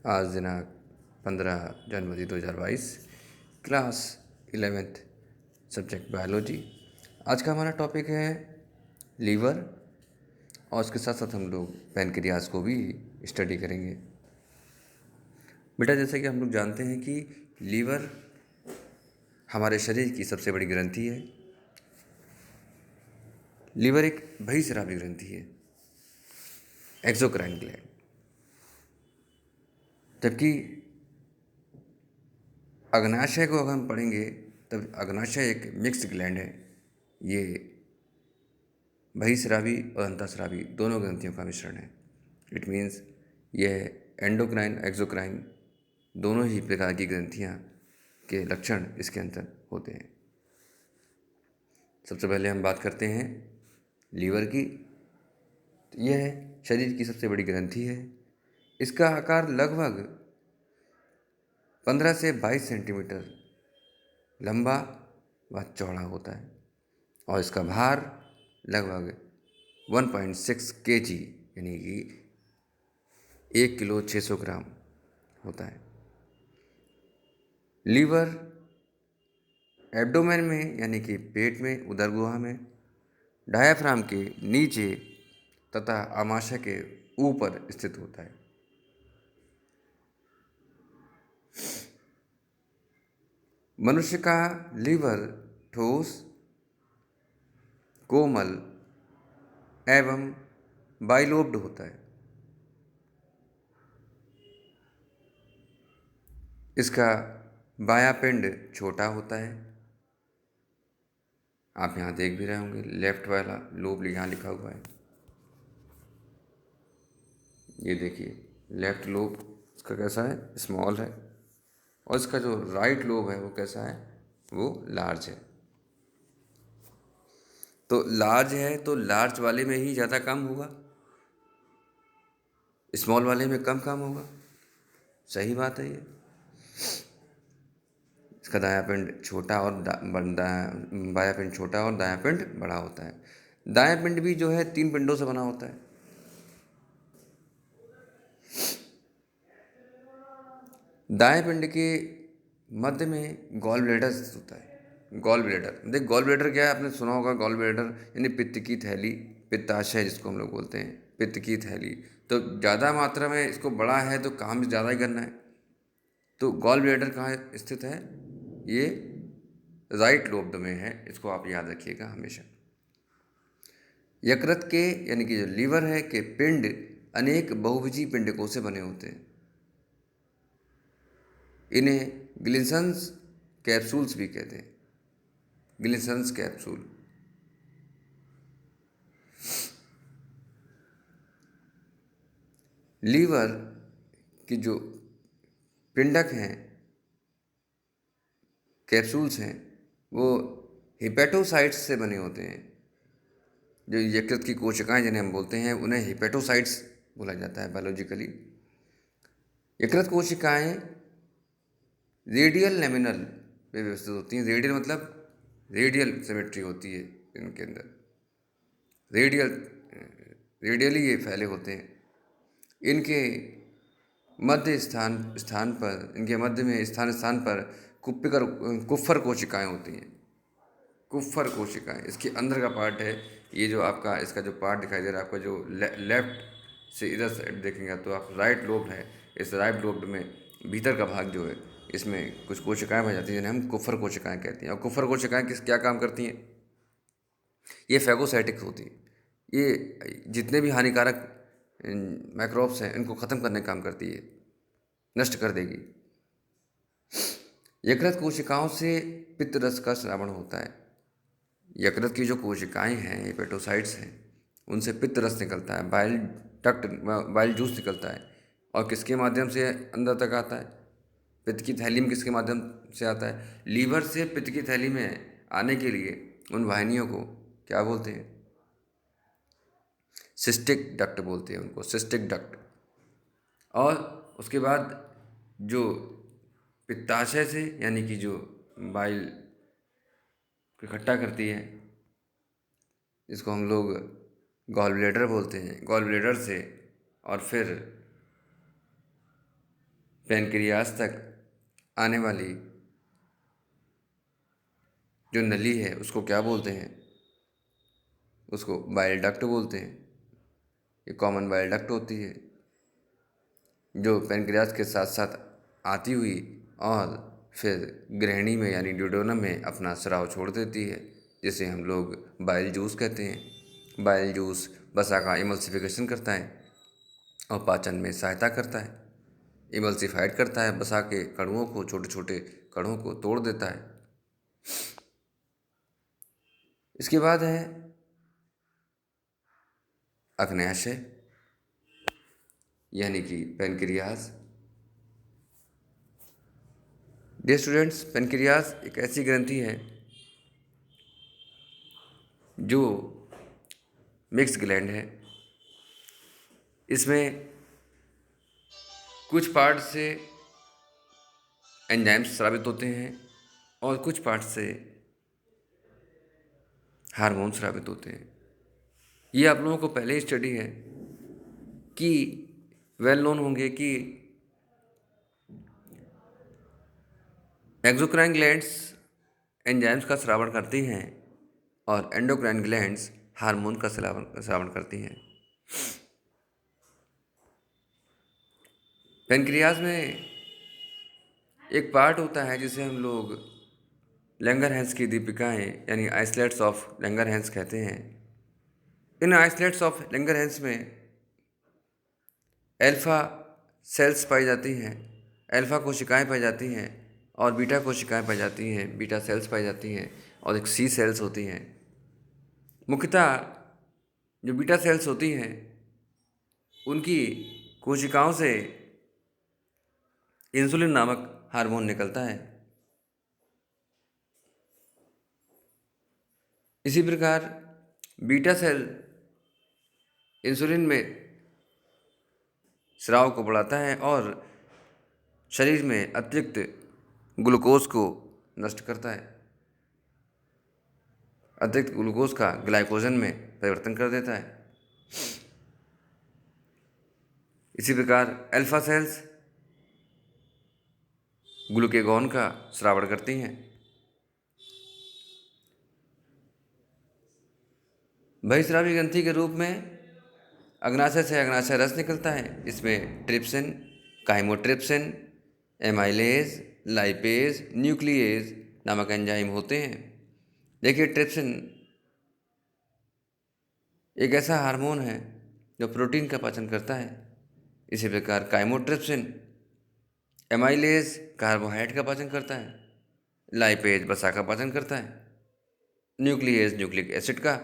आज दिनांक 15 जनवरी 2022, class 11th, subject biology. आज का हमारा टॉपिक है लीवर और उसके साथ साथ हम लोग पैनक्रियाज को भी स्टडी करेंगे। बेटा, जैसे कि हम लोग जानते हैं कि लीवर हमारे शरीर की सबसे बड़ी ग्रंथि है। लीवर एक बहिस्रावी ग्रंथि है, एक्सोक्राइन ग्लैंड। जबकि अग्नाशय को अगर हम पढ़ेंगे तब अग्नाशय एक मिक्स्ड ग्लैंड है। ये बहिस्रावी और अंतःस्रावी दोनों ग्रंथियों का मिश्रण है। इट मीन्स यह एंडोक्राइन एक्सोक्राइन दोनों ही प्रकार की ग्रंथियाँ के लक्षण इसके अंदर होते हैं। सबसे पहले हम बात करते हैं लीवर की। तो यह शरीर की सबसे बड़ी ग्रंथि है। इसका आकार लगभग 15 से 22 सेंटीमीटर लंबा व चौड़ा होता है और इसका भार लगभग 1.6 kg यानी कि 1 किलो 600 ग्राम होता है। लीवर एब्डोमेन में यानी कि पेट में, उदर गुहा में, डायाफ्राम के नीचे तथा आमाशय के ऊपर स्थित होता है। मनुष्य का लीवर ठोस, कोमल एवं बाइलोब्ड होता है। इसका बायां पिंड छोटा होता है। आप यहाँ देख भी रहे होंगे, लेफ्ट वाला लोब यहाँ लिखा हुआ है। ये देखिए, लेफ्ट लोब इसका कैसा है, स्मॉल है, और इसका जो राइट लोब है वो कैसा है, वो लार्ज है। तो लार्ज है तो लार्ज वाले में ही ज़्यादा काम होगा, स्मॉल वाले में कम काम होगा। सही बात है ये। इसका दायां पिंड छोटा और बायां पिंड छोटा और दायां पिंड बड़ा होता है। दायां पिंड भी जो है 3 पिंडों से बना होता है। दाएं पिंड के मध्य में गॉल ब्लैडर स्थित होता है। गॉल ब्लैडर, देख गॉल ब्लैडर क्या है, आपने सुना होगा। गॉल ब्लैडर यानी पित्त की थैली, पित्ताशय जिसको हम लोग बोलते हैं, पित्त की थैली। तो ज़्यादा मात्रा में इसको बड़ा है तो काम ज़्यादा ही करना है। तो गॉल ब्लैडर कहाँ स्थित है, ये राइट लोब में है। इसको आप याद रखिएगा हमेशा। यकृत के यानी कि जो लीवर है के पिंड अनेक बहुभुजी पिंडकों से बने होते हैं। इन्हें ग्लिसन्स कैप्सूल्स भी कहते हैं। Glisson's capsule. लीवर की जो पिंडक हैं, कैप्सूल्स हैं, वो हिपेटोसाइट्स से बने होते हैं। जो यकृत की कोशिकाएं जिन्हें हम बोलते हैं, उन्हें हिपेटोसाइट्स बोला जाता है बायोलॉजिकली। यकृत कोशिकाएं रेडियल लेमिनल पे व्यवस्थित होती हैं। रेडियल मतलब रेडियल सिमेट्री होती है इनके अंदर। रेडियली ये फैले होते हैं। इनके मध्य स्थान पर, इनके मध्य में स्थान पर कुफ्फर कोशिकाएं होती हैं। कुफ्फर कोशिकाएं इसके अंदर का पार्ट है। ये जो आपका इसका जो पार्ट दिखाई दे रहा है आपका, जो लेफ्ट से इधर साइड देखेंगे तो आप राइट लोब है। इस राइट लोब में भीतर का भाग जो है, इसमें कुछ कोशिकाएं बन जाती हैं जिन्हें हम कुफ्फर कोशिकाएं कहते हैं। और कुफ्फर कोशिकाएं क्या काम करती हैं, ये फैगोसाइटिक होती हैं। ये जितने भी हानिकारक माइक्रोब्स हैं इनको ख़त्म करने का काम करती है, नष्ट कर देगी। यकृत कोशिकाओं से पित्त रस का स्रावण होता है। यकृत की जो कोशिकाएं हैं, हेपेटोसाइट्स हैं, उनसे पित्त रस निकलता है, बाइल जूस निकलता है। और किसके माध्यम से अंदर तक आता है, पित्त की थैली में किसके माध्यम से आता है, लीवर से पित्त की थैली में आने के लिए उन वाहिनियों को क्या बोलते हैं, सिस्टिक डक्ट बोलते हैं उनको, सिस्टिक डक्ट। और उसके बाद जो पित्ताशय से यानी कि जो बाइल को इकट्ठा करती है, इसको हम लोग गॉल ब्लैडर बोलते हैं, गॉल ब्लैडर से और फिर पैनक्रियाज तक आने वाली जो नली है उसको क्या बोलते हैं? उसको बाइल डक्ट बोलते हैं। ये कॉमन बाइल डक्ट होती है जो पैनक्रियाज के साथ साथ आती हुई और फिर ग्रहणी में यानी ड्यूडेनम में अपना स्राव छोड़ देती है, जिसे हम लोग बाइल जूस कहते हैं। बाइल जूस वसा का इमल्सिफिकेशन करता है और पाचन में सहायता करता है। इमल्सिफाइड करता है, वसा के कणुओं को, छोटे छोटे कणों को तोड़ देता है। इसके बाद है अग्न्याशय यानी कि पैनक्रियाज। डियर स्टूडेंट्स, पैनक्रियाज एक ऐसी ग्रंथि है जो मिक्स ग्लैंड है। इसमें कुछ पार्ट से एंजाइम्स स्रावित होते हैं और कुछ पार्ट से हार्मोन स्रावित होते हैं। ये आप लोगों को पहले ही स्टडी है कि वेल नोन होंगे कि एक्सोक्राइन ग्लैंड्स एंजाइम्स का स्रावण करती हैं और एंडोक्राइन ग्लैंड्स हार्मोन का स्रावण करती हैं। पैनक्रियाज में एक पार्ट होता है जिसे हम लोग लैंगरहैंस की दीपिकाएँ यानी आइसलेट्स ऑफ लैंगरहैंस कहते हैं। इन आइसलेट्स ऑफ लैंगरहैंस में एल्फ़ा सेल्स पाई जाती हैं, एल्फ़ा कोशिकाएं पाई जाती हैं और बीटा कोशिकाएं पाई जाती हैं, बीटा सेल्स पाई जाती हैं और एक सी सेल्स होती हैं। मुख्यतः जो बीटा सेल्स होती हैं उनकी कोशिकाओं से इंसुलिन नामक हार्मोन निकलता है। इसी प्रकार बीटा सेल इंसुलिन में स्राव को बढ़ाता है और शरीर में अतिरिक्त ग्लूकोज को नष्ट करता है, अतिरिक्त ग्लूकोज का ग्लाइकोजन में परिवर्तन कर देता है। इसी प्रकार अल्फा सेल्स ग्लूकेगॉन का स्रावण करती हैं। बहिस्रावी ग्रंथि के रूप में अग्नाशय से अग्नाशय रस निकलता है। इसमें trypsin, chymotrypsin, amylase, lipase, nuclease नामक एंजाइम होते हैं। देखिए, ट्रिप्सिन एक ऐसा हार्मोन है जो प्रोटीन का पाचन करता है। इसी प्रकार काइमोट्रिप्सिन एमाइलेज कार्बोहाइड्रेट का पाचन करता है, लाइपेज वसा का पाचन करता है, न्यूक्लिएज न्यूक्लिक एसिड का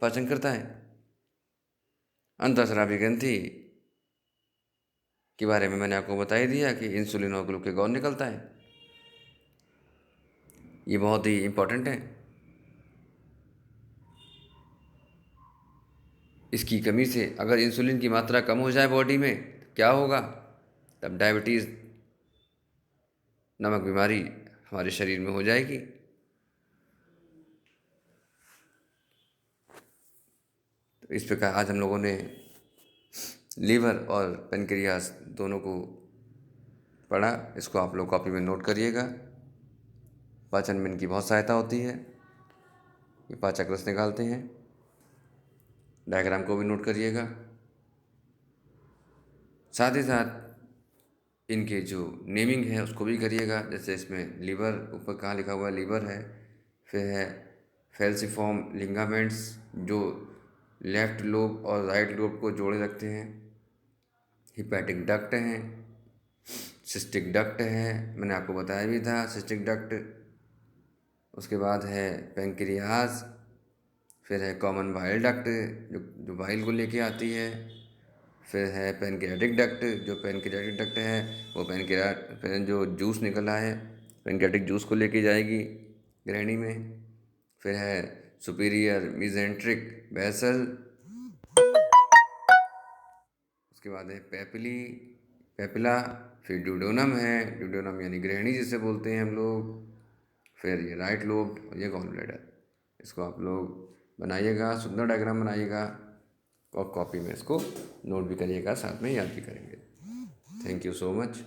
पाचन करता है। अंतःस्रावी ग्रंथि के बारे में मैंने आपको बता ही दिया कि इंसुलिन और ग्लूकेगॉन निकलता है। ये बहुत ही इम्पोर्टेंट है। इसकी कमी से अगर इंसुलिन की मात्रा कम हो जाए बॉडी में क्या होगा? तब डायबिटीज़ नामक बीमारी हमारे शरीर में हो जाएगी। तो इस प्रकार आज हम लोगों ने लीवर और पेनक्रियास दोनों को पढ़ा। इसको आप लोग कॉपी में नोट करिएगा। पाचन में इनकी बहुत सहायता होती है, ये पाचक रस निकालते हैं। डायग्राम को भी नोट करिएगा। साथ ही साथ इनके जो नेमिंग है उसको भी करिएगा। जैसे इसमें लीवर ऊपर कहाँ लिखा हुआ है, लीवर है। फिर है फेल्सिफॉर्म लिगामेंट्स जो लेफ्ट लोब और राइट लोब को जोड़े रखते हैं। हिपैटिक डक्ट हैं, सिस्टिक डक्ट है, मैंने आपको बताया भी था सिस्टिक डक्ट। उसके बाद है पेंक्रियाज, फिर है कॉमन बाइल डक्ट जो बाइल को लेके आती है। फिर है पेनक्रियाटिक डक्ट, जो पेनक्रियाटिक डक्ट है वो जो जूस निकला है पेनक्रियाटिक जूस को लेके जाएगी ग्रहणी में। फिर है सुपीरियर मीजेंट्रिक वेसल। उसके बाद है पेपिला। फिर ड्यूडेनम है, ड्यूडेनम यानी ग्रहणी जिसे बोलते हैं हम लोग। फिर ये राइट लोब और ये गॉल ब्लैडर। इसको आप लोग बनाइएगा, सुंदर डायग्राम बनाइएगा और कॉपी में इसको नोट भी करिएगा, साथ में याद भी करेंगे। Thank you so much.